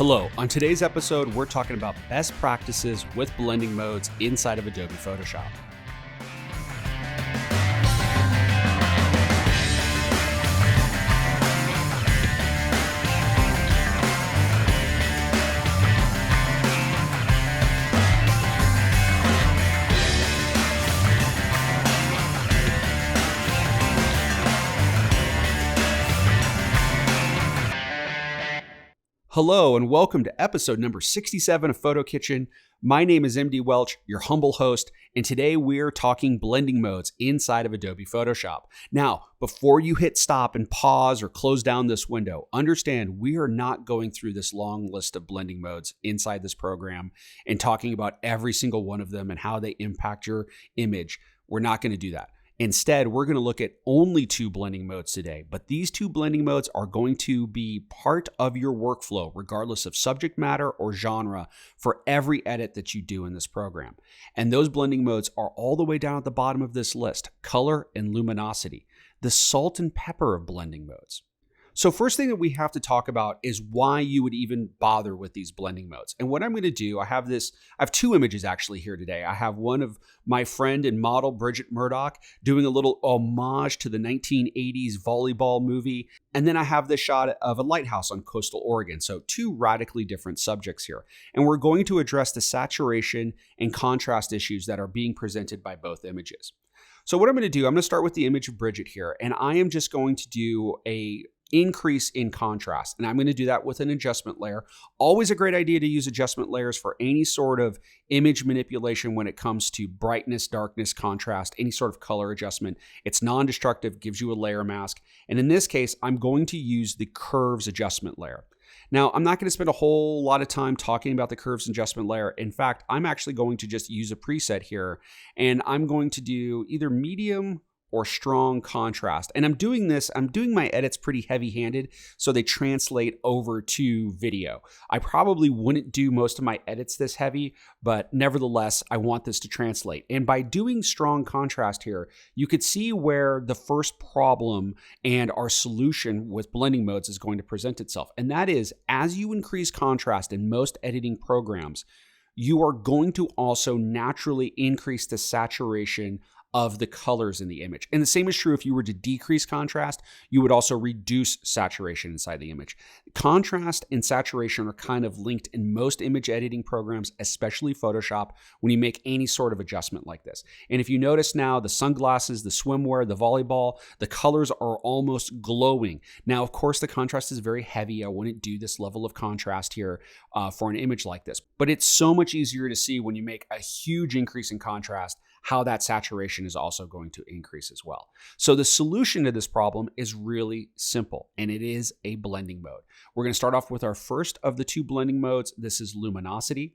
Hello, on today's episode, we're talking about best practices with blending modes inside of Adobe Photoshop. Hello and welcome to episode number 67 of Photo Kitchen. My name is MD Welch, your humble host, and today we're talking blending modes inside of Adobe Photoshop. Now, before you hit stop and pause or close down this window, understand we are not going through this long list of blending modes inside this program and talking about every single one of them and how they impact your image. We're not going to do that. Instead, we're going to look at only two blending modes today, but these two blending modes are going to be part of your workflow, regardless of subject matter or genre, for every edit that you do in this program. And those blending modes are all the way down at the bottom of this list: color and luminosity, the salt and pepper of blending modes. So first thing that we have to talk about is why you would even bother with these blending modes. And what I'm going to do, I have two images actually here today. I have one of my friend and model Bridget Murdoch doing a little homage to the 1980s volleyball movie. And then I have this shot of a lighthouse on coastal Oregon. So two radically different subjects here. And we're going to address the saturation and contrast issues that are being presented by both images. So what I'm going to do, I'm going to start with the image of Bridget here. And I am just going to do a increase in contrast. And I'm going to do that with an adjustment layer. Always a great idea to use adjustment layers for any sort of image manipulation when it comes to brightness, darkness, contrast, any sort of color adjustment. It's non-destructive, gives you a layer mask. And in this case, I'm going to use the curves adjustment layer. Now, I'm not going to spend a whole lot of time talking about the curves adjustment layer. In fact, I'm actually going to just use a preset here, and I'm going to do either medium or strong contrast. And I'm doing my edits pretty heavy-handed, so they translate over to video. I probably wouldn't do most of my edits this heavy, but nevertheless, I want this to translate. And by doing strong contrast here, you could see where the first problem and our solution with blending modes is going to present itself. And that is, as you increase contrast in most editing programs, you are going to also naturally increase the saturation of the colors in the image. And the same is true if you were to decrease contrast, you would also reduce saturation inside the image. Contrast and saturation are kind of linked in most image editing programs, especially Photoshop, when you make any sort of adjustment like this. And if you notice now, the sunglasses, the swimwear, the volleyball, the colors are almost glowing. Now, of course, the contrast is very heavy. I wouldn't do this level of contrast here for an image like this, but it's so much easier to see when you make a huge increase in contrast how that saturation is also going to increase as well. So the solution to this problem is really simple, and it is a blending mode. We're going to start off with our first of the two blending modes. This is luminosity.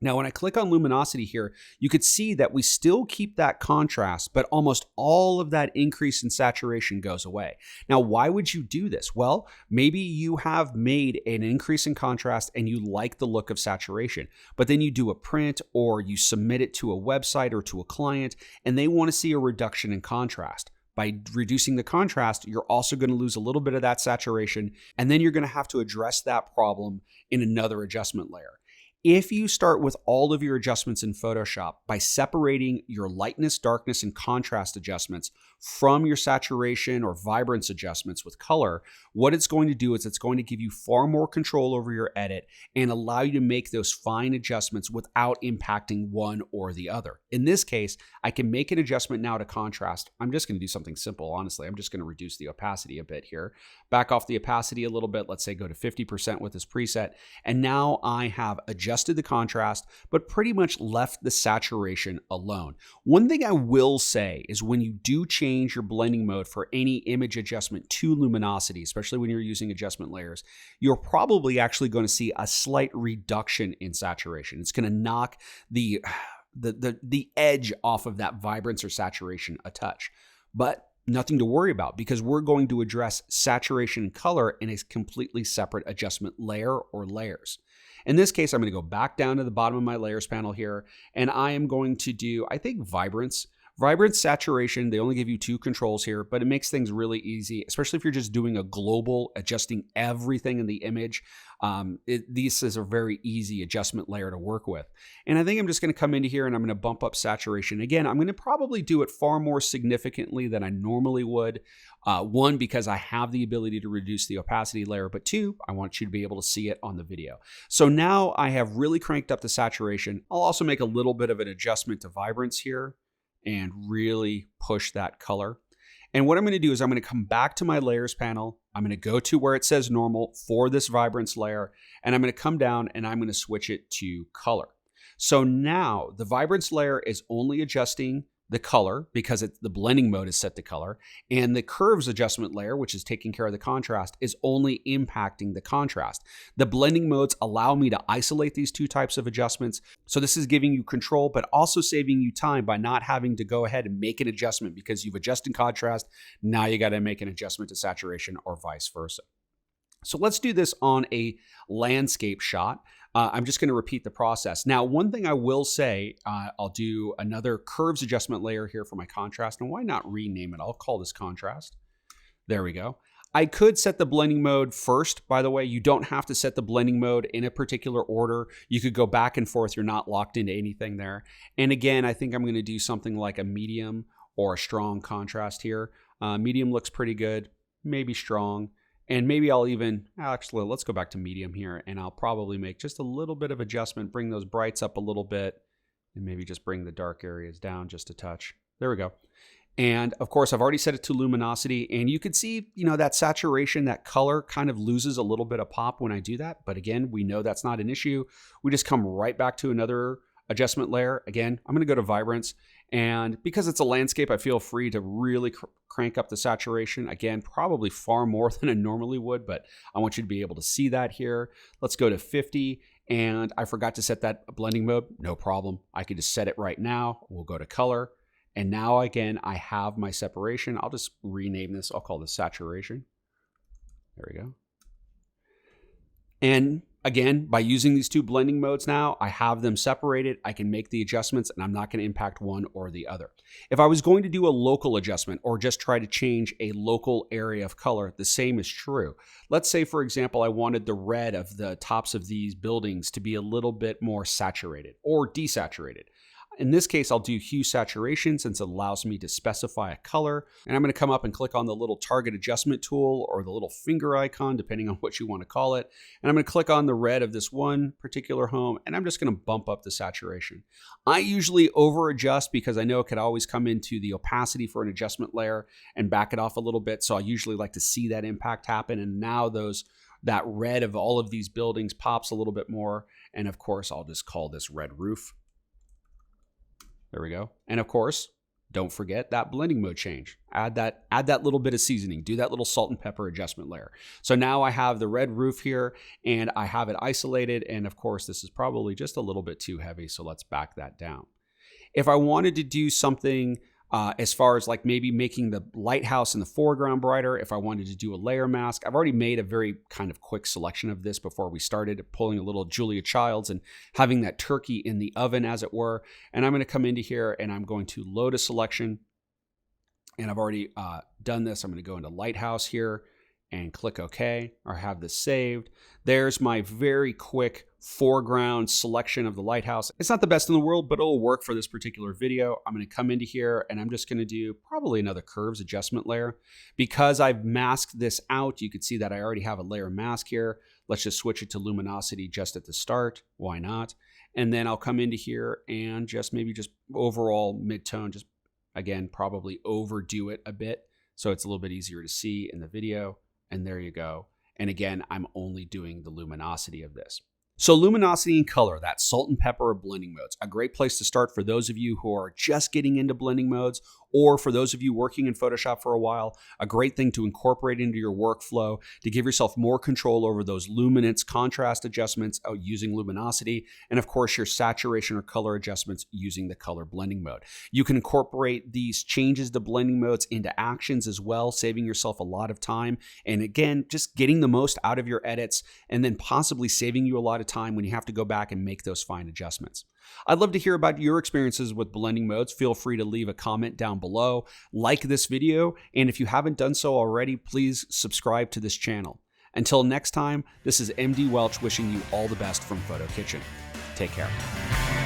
Now, when I click on luminosity here, you could see that we still keep that contrast, but almost all of that increase in saturation goes away. Now, why would you do this? Well, maybe you have made an increase in contrast and you like the look of saturation, but then you do a print or you submit it to a website or to a client, and they want to see a reduction in contrast. By reducing the contrast, you're also going to lose a little bit of that saturation, and then you're going to have to address that problem in another adjustment layer. If you start with all of your adjustments in Photoshop by separating your lightness, darkness, and contrast adjustments from your saturation or vibrance adjustments with color, what it's going to do is it's going to give you far more control over your edit and allow you to make those fine adjustments without impacting one or the other. In this case, I can make an adjustment now to contrast. I'm just going to do something simple, honestly. I'm just going to reduce the opacity a bit here. Back off the opacity a little bit. Let's say go to 50% with this preset. And now I have adjusted the contrast, but pretty much left the saturation alone. One thing I will say is when you do change your blending mode for any image adjustment to luminosity, especially when you're using adjustment layers, you're probably actually going to see a slight reduction in saturation. It's going to knock the edge off of that vibrance or saturation a touch. But nothing to worry about because we're going to address saturation and color in a completely separate adjustment layer or layers. In this case, I'm going to go back down to the bottom of my layers panel here, and I am going to do, I think, vibrance. Vibrance, saturation, they only give you 2 controls here, but it makes things really easy, especially if you're just doing a global, adjusting everything in the image. This is a very easy adjustment layer to work with. And I think I'm just going to come into here and I'm going to bump up saturation. Again, I'm going to probably do it far more significantly than I normally would. One, because I have the ability to reduce the opacity layer, but 2, I want you to be able to see it on the video. So now I have really cranked up the saturation. I'll also make a little bit of an adjustment to vibrance here and really push that color. And what I'm going to do is I'm going to come back to my layers panel. I'm going to go to where it says normal for this vibrance layer, and I'm going to come down and I'm going to switch it to color. So now the vibrance layer is only adjusting the color because the blending mode is set to color, and the curves adjustment layer, which is taking care of the contrast, is only impacting the contrast. The blending modes allow me to isolate these 2 types of adjustments. So this is giving you control, but also saving you time by not having to go ahead and make an adjustment because you've adjusted contrast. Now you got to make an adjustment to saturation or vice versa. So let's do this on a landscape shot. I'm just going to repeat the process. Now, one thing I will say, I'll do another curves adjustment layer here for my contrast. And why not rename it? I'll call this contrast. There we go. I could set the blending mode first, by the way. You don't have to set the blending mode in a particular order. You could go back and forth. You're not locked into anything there. And again, I think I'm going to do something like a medium or a strong contrast here. Medium looks pretty good, maybe strong. And maybe I'll even, actually, let's go back to medium here, and I'll probably make just a little bit of adjustment, bring those brights up a little bit, and maybe just bring the dark areas down just a touch. There we go. And of course, I've already set it to luminosity, and you can see, that saturation, that color kind of loses a little bit of pop when I do that. But again, we know that's not an issue. We just come right back to another adjustment layer. Again, I'm going to go to vibrance. And because it's a landscape, I feel free to really crank up the saturation. Again, probably far more than I normally would, but I want you to be able to see that here. Let's go to 50. And I forgot to set that blending mode. No problem. I can just set it right now. We'll go to color. And now, again, I have my separation. I'll just rename this. I'll call this saturation. There we go. And again, by using these 2 blending modes now, I have them separated. I can make the adjustments, and I'm not going to impact one or the other. If I was going to do a local adjustment or just try to change a local area of color, the same is true. Let's say, for example, I wanted the red of the tops of these buildings to be a little bit more saturated or desaturated. In this case, I'll do hue saturation since it allows me to specify a color. And I'm going to come up and click on the little target adjustment tool or the little finger icon, depending on what you want to call it. And I'm going to click on the red of this one particular home, and I'm just going to bump up the saturation. I usually over adjust because I know it could always come into the opacity for an adjustment layer and back it off a little bit. So I usually like to see that impact happen. And now that red of all of these buildings pops a little bit more. And of course, I'll just call this red roof. There we go. And of course, don't forget that blending mode change. Add that little bit of seasoning. Do that little salt and pepper adjustment layer. So now I have the red roof here and I have it isolated. And of course, this is probably just a little bit too heavy. So let's back that down. If I wanted to do something as far as like maybe making the lighthouse in the foreground brighter, if I wanted to do a layer mask, I've already made a very kind of quick selection of this before we started, pulling a little Julia Childs and having that turkey in the oven, as it were. And I'm going to come into here and I'm going to load a selection. And I've already done this. I'm going to go into lighthouse here and click OK, or have this saved. There's my very quick foreground selection of the lighthouse. It's not the best in the world, but it'll work for this particular video. I'm going to come into here and I'm just going to do probably another curves adjustment layer. Because I've masked this out, you can see that I already have a layer mask here. Let's just switch it to luminosity just at the start. Why not? And then I'll come into here and maybe overall mid-tone, just again, probably overdo it a bit so it's a little bit easier to see in the video. And there you go. And again, I'm only doing the luminosity of this. So luminosity and color, that salt and pepper or blending modes, a great place to start for those of you who are just getting into blending modes, or for those of you working in Photoshop for a while, a great thing to incorporate into your workflow to give yourself more control over those luminance contrast adjustments using luminosity, and of course your saturation or color adjustments using the color blending mode. You can incorporate these changes to blending modes into actions as well, saving yourself a lot of time, and again, just getting the most out of your edits, and then possibly saving you a lot of time when you have to go back and make those fine adjustments. I'd love to hear about your experiences with blending modes. Feel free to leave a comment down below, like this video, and if you haven't done so already, please subscribe to this channel. Until next time, this is MD Welch wishing you all the best from Photo Kitchen. Take care.